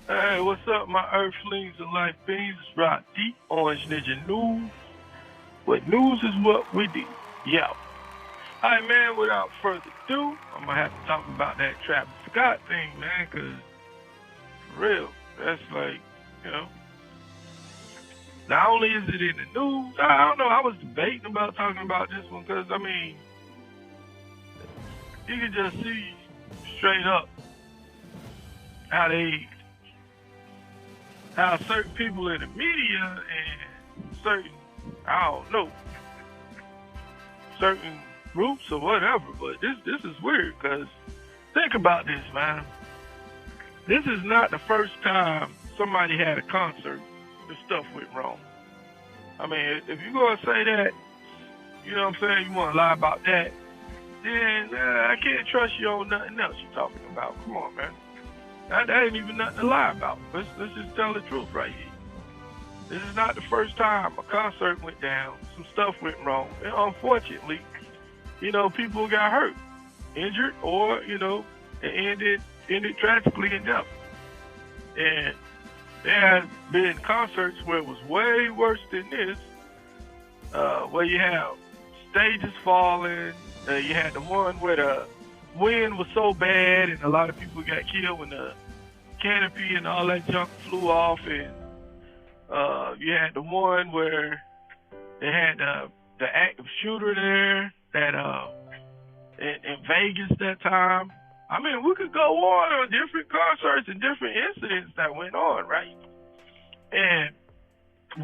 Hey, what's up, my earthlings and life beings? It's Rock Deep, Orange Ninja News. What news is what we do. Yeah. Alright, man, without further ado, I'm going to have to talk about that Travis Scott thing, man, because for real, that's like, you know, not only is it in the news, I don't know, I was debating about talking about this one because, I mean, you can just see straight up how how certain people in the media and certain, I don't know, certain groups or whatever, but this is weird because think about this, man. This is not the first time somebody had a concert and stuff went wrong. I mean, if you're going to say that, you know what I'm saying, you want to lie about that, then I can't trust you on nothing else you're talking about. Come on, man. That ain't even nothing to lie about. Let's just tell the truth right here. This is not the first time a concert went down, some stuff went wrong, and unfortunately, you know, people got hurt, injured, or, you know, it ended tragically in death. And there has been concerts where it was way worse than this, where you have stages falling. You had the one where the wind was so bad and a lot of people got killed when the canopy and all that junk flew off. And you had the one where they had the active shooter there that in Vegas that time. I mean, we could go on different concerts and different incidents that went on, right? And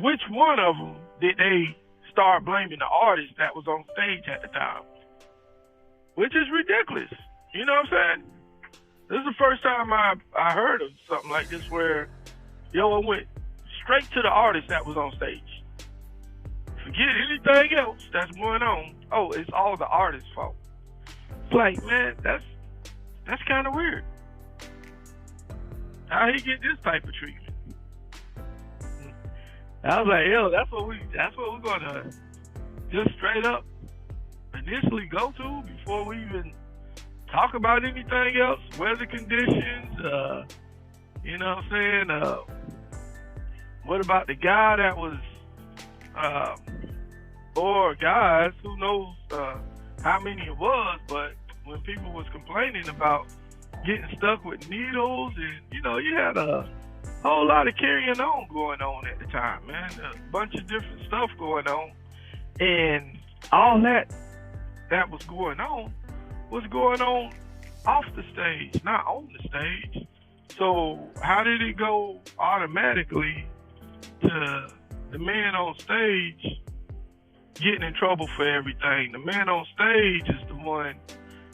which one of them did they start blaming the artist that was on stage at the time? Which is ridiculous. You know what I'm saying? This is the first time I heard of something like this where, it went straight to the artist that was on stage. Forget anything else that's going on. Oh, it's all the artist's fault. It's like, man, that's kind of weird. How he get this type of treatment? I was like, that's what we're gonna just straight up initially go to before we even talk about anything else. Weather conditions, you know what I'm saying? What about the guy that was, or guys, who knows how many it was, but when people was complaining about getting stuck with needles and, you had a whole lot of carrying on going on at the time, man. A bunch of different stuff going on. And all that was going on off the stage, not on the stage. So how did it go automatically to the man on stage getting in trouble for everything? The man on stage is the one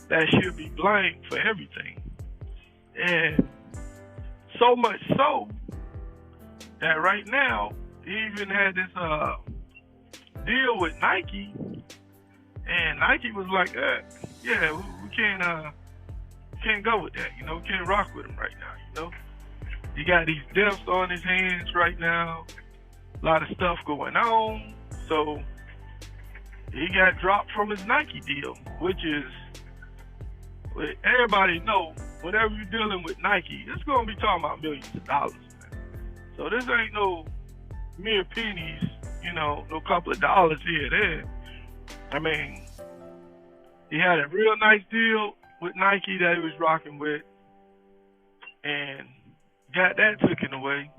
that should be blamed for everything. And so much so that right now he even had this deal with Nike, and Nike was like, yeah, we can't go with that, we can't rock with him right now, He got these deaths on his hands right now, a lot of stuff going on, so he got dropped from his Nike deal, which is, everybody know, whenever you're dealing with Nike, it's going to be talking about millions of dollars, man. So this ain't no mere pennies, no couple of dollars here or there. I mean, he had a real nice deal with Nike that he was rocking with, and got that taken away.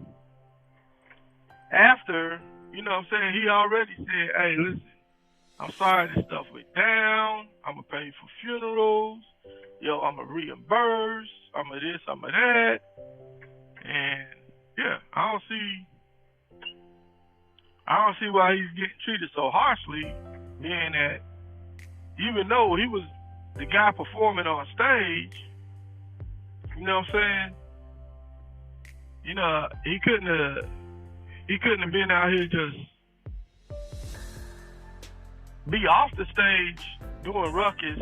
After, he already said, hey, listen, I'm sorry this stuff went down. I'm going to pay for funerals. I'm going to reimburse. I'm going to this, I'm going to that. And, yeah, I don't see why he's getting treated so harshly, being that even though he was the guy performing on stage, you know what I'm saying? He couldn't have been out here just be off the stage doing ruckus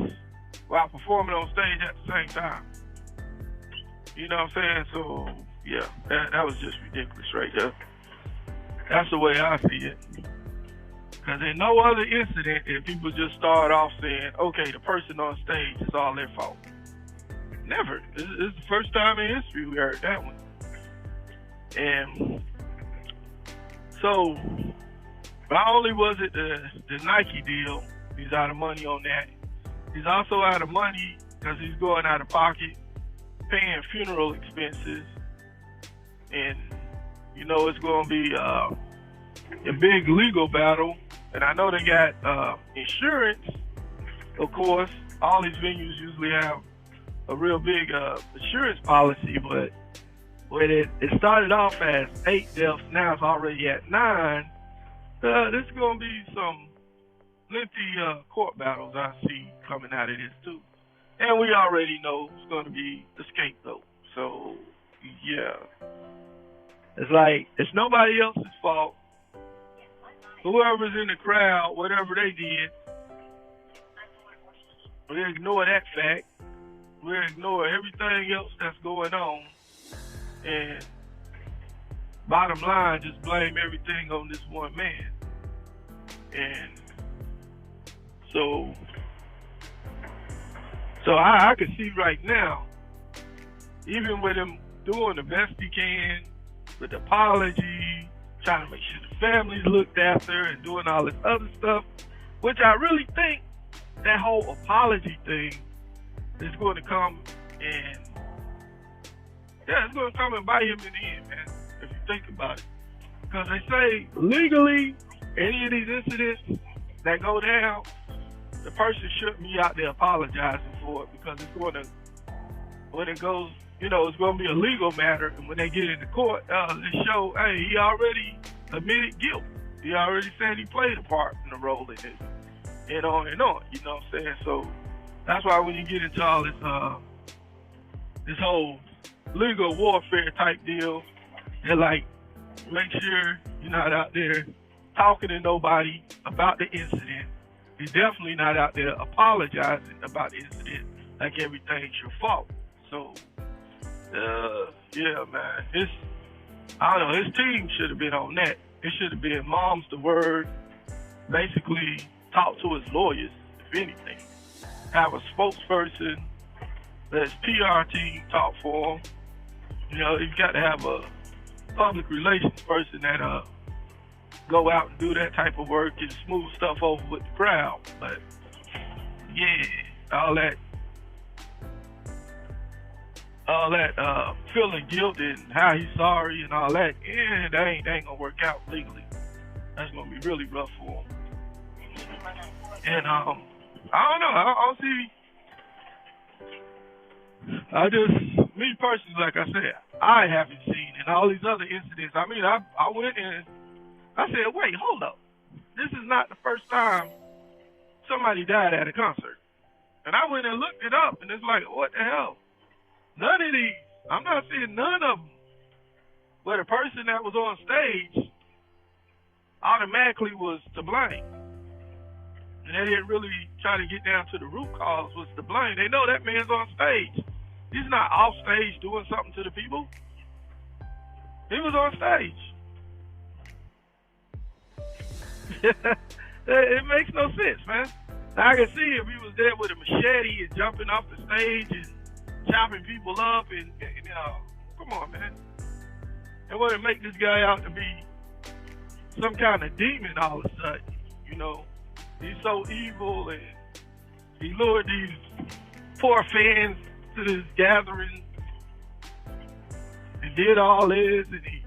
while performing on stage at the same time. You know what I'm saying? So, yeah, that was just ridiculous right there. That's the way I see it. Because in no other incident, if people just start off saying, okay, the person on stage is all their fault. Never. This is the first time in history we heard that one. And so not only was it the Nike deal, he's out of money on that. He's also out of money because he's going out of pocket, paying funeral expenses, and it's going to be a big legal battle. And I know they got insurance, of course. All these venues usually have a real big insurance policy, but when it started off as 8 deaths, now it's already at 9. There's going to be some lengthy court battles I see coming out of this too. And we already know who's going to be the scapegoat. So, yeah. It's like, it's nobody else's fault. Whoever's in the crowd, whatever they did, we ignore that fact. We ignore everything else that's going on. And bottom line, just blame everything on this one man. And so I can see right now, even with him doing the best he can, with the apology, trying to make sure the family's looked after and doing all this other stuff, which I really think that whole apology thing is going to come and it's going to come and bite him in the end, man, if you think about it. Because they say legally, any of these incidents that go down, the person shouldn't be out there apologizing for it, because it's going to, when it goes, it's going to be a legal matter, and when they get into court, they show, hey, he already admitted guilt. He already said he played a part in the role in it, and on and on, you know what I'm saying? So that's why when you get into all this whole legal warfare type deal, they're like, make sure you're not out there talking to nobody about the incident. You're definitely not out there apologizing about the incident like everything's your fault. So, yeah, man. I don't know, his team should have been on that. It should have been mom's the word. Basically, talk to his lawyers, if anything. Have a spokesperson, let his PR team talk for him. You've got to have a public relations person that go out and do that type of work and smooth stuff over with the crowd. But yeah, all that feeling guilty and how he's sorry and all that, yeah, that ain't gonna work out legally. That's gonna be really rough for him. And I don't know. Me personally, like I said, I haven't seen, and all these other incidents. I mean, I went and I said, wait, hold up. This is not the first time somebody died at a concert. And I went and looked it up, and it's like, what the hell? None of these. I'm not seeing none of them where the person that was on stage automatically was to blame. And they didn't really try to get down to the root cause was to blame. They know that man's on stage. He's not off stage doing something to the people. He was on stage. It makes no sense, man. Now, I can see if he was there with a machete and jumping off the stage and chopping people up and come on, man. They want to make this guy out to be some kind of demon all of a sudden, He's so evil, and he lured these poor fans to this gathering and did all this, and he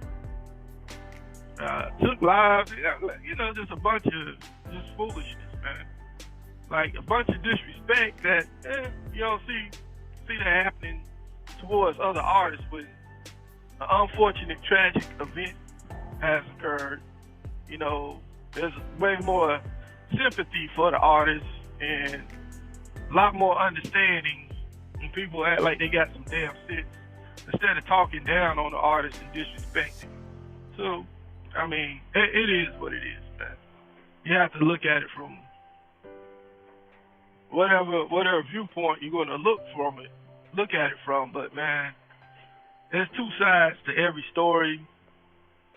took lives, just a bunch of just foolishness, man. Like a bunch of disrespect that you don't see that happening towards other artists when an unfortunate, tragic event has occurred. There's way more sympathy for the artists and a lot more understanding when people act like they got some damn sense instead of talking down on the artists and disrespecting. So, I mean, it is what it is, man. You have to look at it from whatever viewpoint you're going to look at it from. But, man, there's two sides to every story,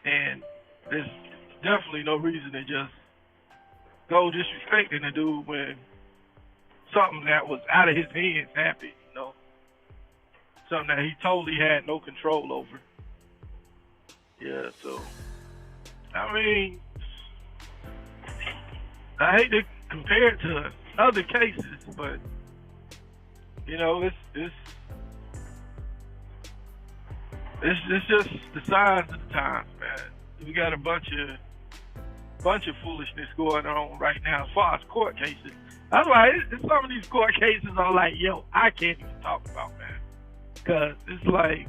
and there's definitely no reason to just go disrespecting the dude when something that was out of his hands happened, Something that he totally had no control over. Yeah, so I mean, I hate to compare it to other cases, but you know, it's just the signs of the times, man. We got a bunch of foolishness going on right now as far as court cases. That's why some of these court cases are like, yo, I can't even talk about, man, because it's like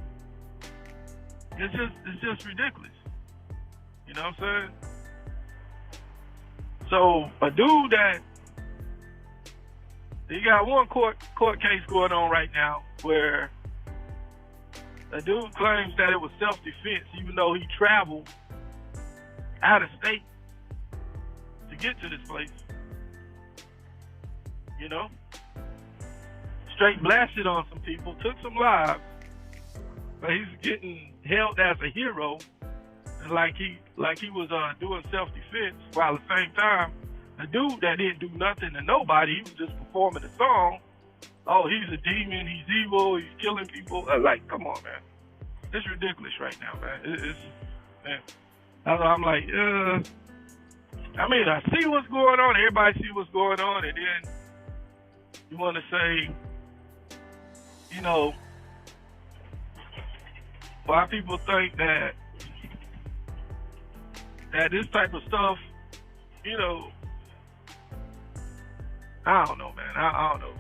it's just ridiculous. You know what I'm saying? So a dude that he got one court case going on right now where a dude claims that it was self-defense, even though he traveled out of state to get to this place. You know, straight blasted on some people, took some lives, but he's getting held as a hero, like he was doing self-defense, while at the same time, a dude that didn't do nothing to nobody, he was just performing a song. Oh, he's a demon, he's evil, he's killing people. Like, come on, man. It's ridiculous right now, man. Man. I'm like, I mean, I see what's going on. Everybody see what's going on, and then you want to say, you know, why people think that this type of stuff, you know, I don't know, man. I don't know.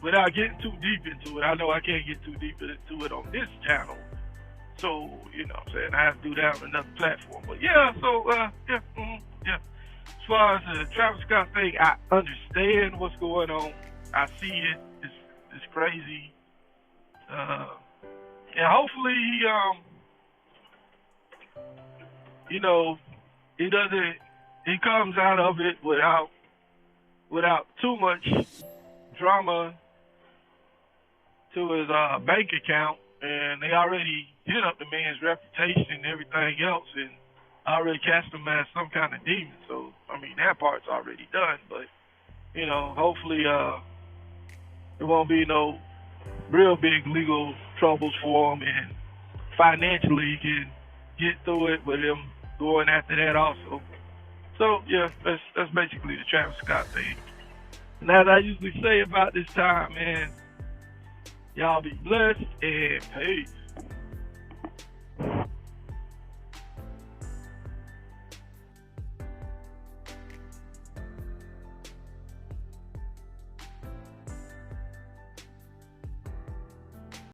Without getting too deep into it, I know I can't get too deep into it on this channel. So, you know what I'm saying, I have to do that on another platform. But yeah, so, yeah. As far as the Travis Scott thing, I understand what's going on. I see it. It's crazy. And hopefully he, you know, he comes out of it without too much drama to his bank account, and they already hit up the man's reputation and everything else, and already cast him as some kind of demon. So I mean, that part's already done. But you know, hopefully there won't be no real big legal troubles for him, and financially he can get through it with him going after that also. So yeah, that's basically the Travis Scott thing. And as I usually say about this time, man, y'all be blessed and peace.